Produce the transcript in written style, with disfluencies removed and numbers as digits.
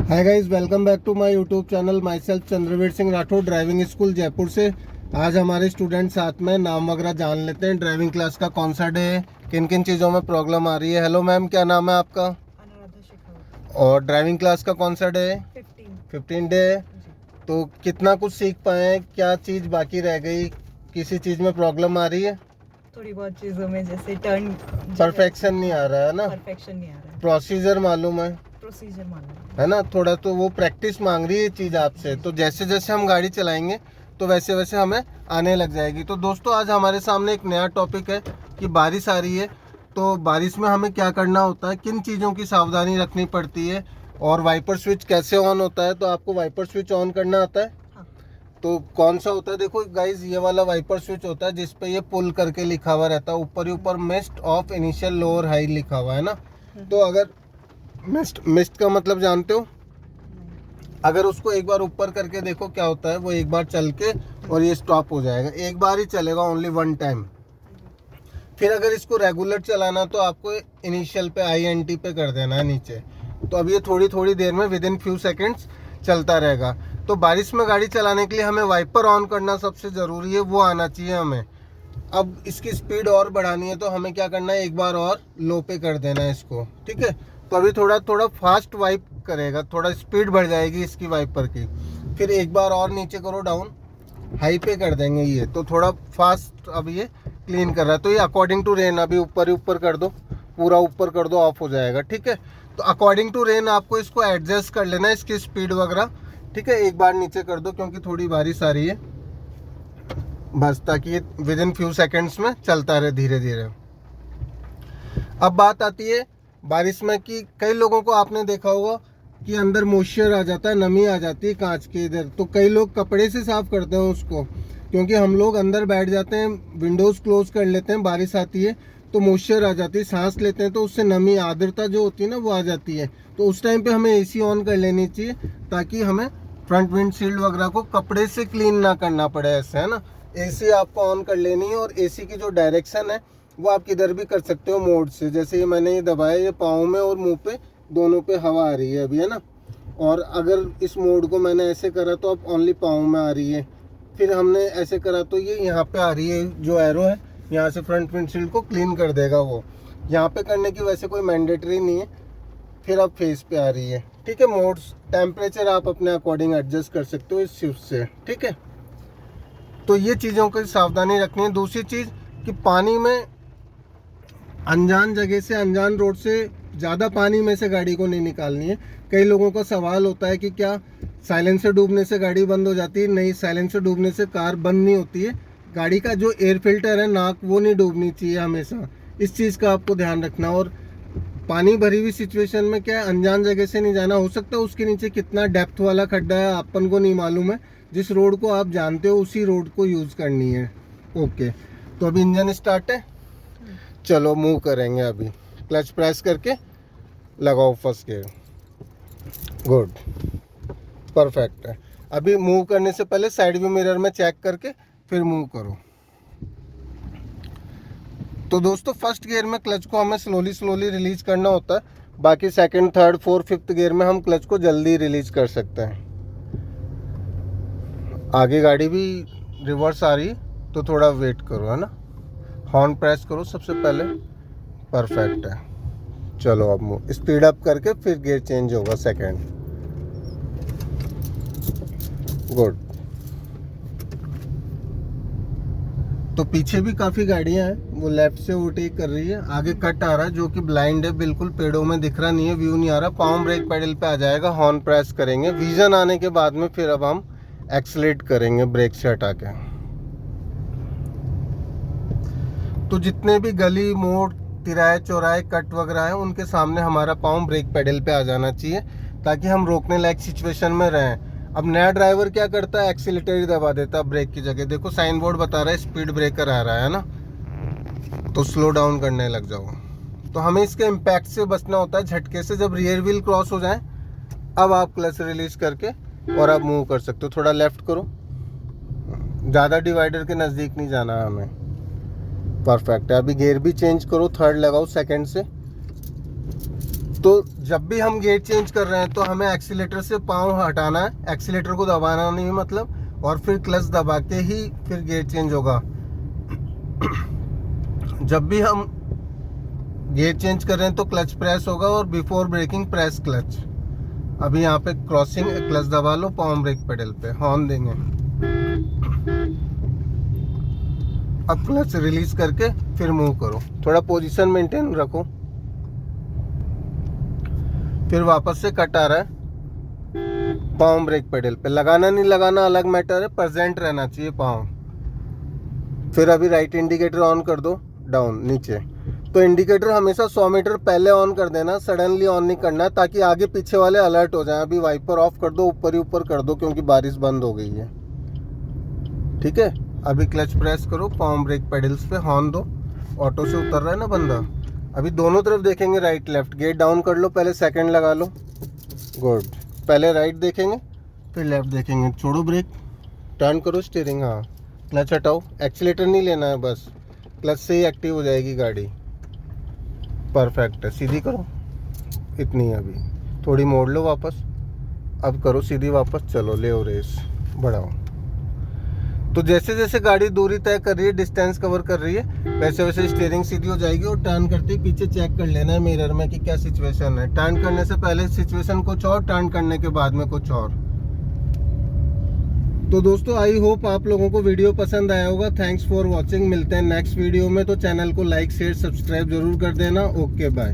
Hi guys, welcome back to my YouTube channel. Myself Chandraveer Singh Rathore, driving school Jaipur से। आज हमारे student साथ में नाम वगैरह जान लेते हैं। ड्राइविंग क्लास का कौन सा डे है, किन किन चीज़ों में प्रॉब्लम आ रही है। हेलो मैम, क्या नाम है आपका? अनुराधा शेखावत। और ड्राइविंग क्लास का कौन सा डे है? 15 डे है। जी। तो कितना कुछ सीख पाए हैं, क्या चीज़ बाकी रह गई, किसी चीज़ में प्रॉब्लम आ रही है? थोड़ी बहुत चीजों में, जैसे टर्न परफेक्शन नहीं आ रहा है ना, परफेक्शन नहीं आ रहा है, प्रोसीजर मालूम है प्रोसीजर मालूम है ना, थोड़ा तो वो प्रैक्टिस मांग रही है चीज़ आपसे। तो जैसे जैसे हम गाड़ी चलाएंगे तो वैसे वैसे हमें आने लग जाएगी। तो दोस्तों, आज हमारे सामने एक नया टॉपिक है कि बारिश आ रही है, तो बारिश में हमें क्या करना होता है, किन चीज़ों की सावधानी रखनी पड़ती है, और वाइपर स्विच कैसे ऑन होता है। तो आपको वाइपर स्विच ऑन करना आता है? हाँ। तो कौन सा होता है? देखो गाइज, ये वाला वाइपर स्विच होता है जिसपे ये पुल करके लिखा हुआ रहता है, ऊपर ही ऊपर mist of initial lower high लिखा हुआ है ना। तो अगर मिस्ट का मतलब जानते हो? अगर उसको एक बार ऊपर करके देखो क्या होता है, वो एक बार चल के और ये स्टॉप हो जाएगा। एक बार ही चलेगा, ओनली वन टाइम। फिर अगर इसको रेगुलर चलाना तो आपको इनिशियल पे INT पे कर देना है नीचे। तो अब ये थोड़ी थोड़ी देर में विद इन फ्यू सेकेंड्स चलता रहेगा। तो बारिश में गाड़ी चलाने के लिए हमें वाइपर ऑन करना सबसे ज़रूरी है, वो आना चाहिए हमें। अब इसकी स्पीड और बढ़ानी है तो हमें क्या करना है, एक बार और लो पे कर देना है इसको, ठीक है। तो अभी थोड़ा थोड़ा फास्ट वाइप करेगा, थोड़ा स्पीड बढ़ जाएगी इसकी वाइपर की। फिर एक बार और नीचे करो, डाउन हाई पे कर देंगे ये, तो थोड़ा फास्ट अब ये क्लीन कर रहा है। तो ये अकॉर्डिंग टू रेन, अभी ऊपर ही ऊपर कर दो, पूरा ऊपर कर दो, ऑफ हो जाएगा, ठीक है। तो अकॉर्डिंग टू रेन आपको इसको एडजस्ट कर लेना है, इसकी स्पीड वगैरह, ठीक है। एक बार नीचे कर दो क्योंकि थोड़ी बारिश आ रही है, बस, ताकि ये विद इन फ्यू सेकेंड्स में चलता रहे धीरे धीरे। अब बात आती है बारिश में कि कई लोगों को आपने देखा होगा कि अंदर मॉइस्चर आ जाता है, नमी आ जाती है कांच के इधर। तो कई लोग कपड़े से साफ करते हैं उसको, क्योंकि हम लोग अंदर बैठ जाते हैं, विंडोज़ क्लोज कर लेते हैं, बारिश आती है तो मॉइस्चर आ जाती है, सांस लेते हैं तो उससे नमी, आर्द्रता जो होती है ना, वो आ जाती है। तो उस टाइम पे हमें AC ऑन कर लेनी चाहिए, ताकि हमें फ्रंट विंडशील्ड वगैरह को कपड़े से क्लीन ना करना पड़े, ऐसे, है ना। AC आपको ऑन कर लेनी है, और AC की जो डायरेक्शन है वो आप किधर भी कर सकते हो मोड से। जैसे ये मैंने ये दबाया, ये पाँव में और मुंह पे दोनों पे हवा आ रही है अभी, है ना। और अगर इस मोड को मैंने ऐसे करा तो अब ओनली पाँव में आ रही है। फिर हमने ऐसे करा तो ये यहाँ पे आ रही है, जो एरो है यहाँ से फ्रंट विंडशील्ड को क्लीन कर देगा वो। यहाँ पे करने की वैसे कोई मैंडेटरी नहीं है। फिर अब फेस पे आ रही है, ठीक है। मोड्स, टेम्परेचर आप अपने अकॉर्डिंग एडजस्ट कर सकते हो इस स्विच से, ठीक है। तो ये चीज़ों की सावधानी रखनी है। दूसरी चीज़ कि पानी में, अनजान जगह से, अनजान रोड से ज़्यादा पानी में से गाड़ी को नहीं निकालनी है। कई लोगों का सवाल होता है कि क्या साइलेंसर डूबने से गाड़ी बंद हो जाती है? नहीं, साइलेंसर डूबने से कार बंद नहीं होती है। गाड़ी का जो एयर फिल्टर है, नाक, वो नहीं डूबनी चाहिए हमेशा। इस चीज़ का आपको ध्यान रखना। और पानी भरी हुई सिचुएशन में क्या है, अनजान जगह से नहीं जाना। हो सकता है उसके नीचे कितना डेप्थ वाला खड्डा है अपन को नहीं मालूम है। जिस रोड को आप जानते हो उसी रोड को यूज़ करनी है। ओके, तो अभी इंजन स्टार्ट है, चलो मूव करेंगे। अभी क्लच प्रेस करके लगाओ फर्स्ट गियर, गुड, परफेक्ट है। अभी मूव करने से पहले साइड व्यू मिरर में चेक करके फिर मूव करो। तो दोस्तों, फर्स्ट गियर में क्लच को हमें स्लोली स्लोली रिलीज करना होता है। बाकी second, third, fourth, fifth gear में हम क्लच को जल्दी रिलीज कर सकते हैं। आगे गाड़ी भी रिवर्स आ रही है तो थोड़ा वेट करो, है ना। हॉर्न प्रेस करो सबसे पहले, परफेक्ट है। चलो अब स्पीड अप करके फिर गियर चेंज होगा सेकंड, गुड। तो पीछे भी काफ़ी गाड़ियां हैं, वो लेफ्ट से ओवरटेक कर रही है। आगे कट आ रहा है जो कि ब्लाइंड है, बिल्कुल पेड़ों में दिख रहा नहीं है, व्यू नहीं आ रहा। पाँव ब्रेक पेडल पे आ जाएगा, हॉर्न प्रेस करेंगे। विजन आने के बाद में फिर अब हम एक्सलेट करेंगे ब्रेक से हटा के। तो जितने भी गली, मोड़, तिराहे, चौराहे, कट वगैरह है, उनके सामने हमारा पाँव ब्रेक पेडल पे आ जाना चाहिए, ताकि हम रोकने लायक सिचुएशन में रहें। अब नया ड्राइवर क्या करता है, एक्सीलेटर ही दबा देता है ब्रेक की जगह। देखो साइन बोर्ड बता रहा है स्पीड ब्रेकर आ रहा है ना, तो स्लो डाउन करने लग जाओ। तो हमें इसके इम्पैक्ट से बचना होता है, झटके से। जब रियर व्हील क्रॉस हो जाए, अब आप क्लच रिलीज करके और आप मूव कर सकते हो। थोड़ा लेफ्ट करो, ज़्यादा डिवाइडर के नज़दीक नहीं जाना है हमें, परफेक्ट है। अभी गियर भी चेंज करो, थर्ड लगाओ सेकंड से, तो जब भी हम गियर चेंज कर रहे हैं तो हमें एक्सीलेटर से पाँव हटाना है, एक्सीलेटर को दबाना नहीं है मतलब, और फिर क्लच दबा के ही फिर गियर चेंज होगा। जब भी हम गियर चेंज कर रहे हैं तो क्लच प्रेस होगा और बिफोर ब्रेकिंग प्रेस क्लच। अभी यहाँ पे क्रॉसिंग क्लच दबा लो, पाम ब्रेक पेडल पे हॉर्न देंगे। अब क्लच रिलीज करके फिर मूव करो, थोड़ा पोजीशन मेंटेन रखो। फिर वापस से कट आ रहा है पाम ब्रेक पेडल पे, लगाना नहीं लगाना अलग मैटर है, प्रेजेंट रहना चाहिए पाँव। फिर अभी राइट इंडिकेटर ऑन कर दो, डाउन नीचे। तो इंडिकेटर हमेशा 100 मीटर पहले ऑन कर देना, सडनली ऑन नहीं करना, ताकि आगे पीछे वाले अलर्ट हो जाएं। अभी वाइपर ऑफ कर दो, ऊपर ही ऊपर कर दो क्योंकि बारिश बंद हो गई है। ठीक है, अभी क्लच प्रेस करो, पाम ब्रेक पेडल्स पे हॉर्न दो। ऑटो से उतर रहा है ना बंदा। अभी दोनों तरफ देखेंगे, राइट लेफ्ट। गेट डाउन कर लो, पहले सेकंड लगा लो। गुड। पहले राइट देखेंगे फिर लेफ्ट देखेंगे। छोड़ो ब्रेक, टर्न करो स्टीयरिंग। हाँ, क्लच हटाओ, एक्सीलेटर नहीं लेना है, बस क्लच से ही एक्टिव हो जाएगी गाड़ी। परफेक्ट है, सीधी करो, इतनी है। अभी थोड़ी मोड़ लो वापस, अब करो सीधी वापस, चलो ले रेस बढ़ाओ। तो जैसे जैसे गाड़ी दूरी तय कर रही है, डिस्टेंस कवर कर रही है, वैसे वैसे स्टीयरिंग सीधी हो जाएगी। और टर्न करते ही पीछे चेक कर लेना है मिरर में कि क्या सिचुएशन है। टर्न करने से पहले सिचुएशन कुछ और, टर्न करने के बाद में कुछ और। तो दोस्तों आई होप आप लोगों को वीडियो पसंद आया होगा। Thanks for watching. मिलते हैं नेक्स्ट वीडियो में। तो चैनल को लाइक शेयर सब्सक्राइब जरूर कर देना। Okay bye.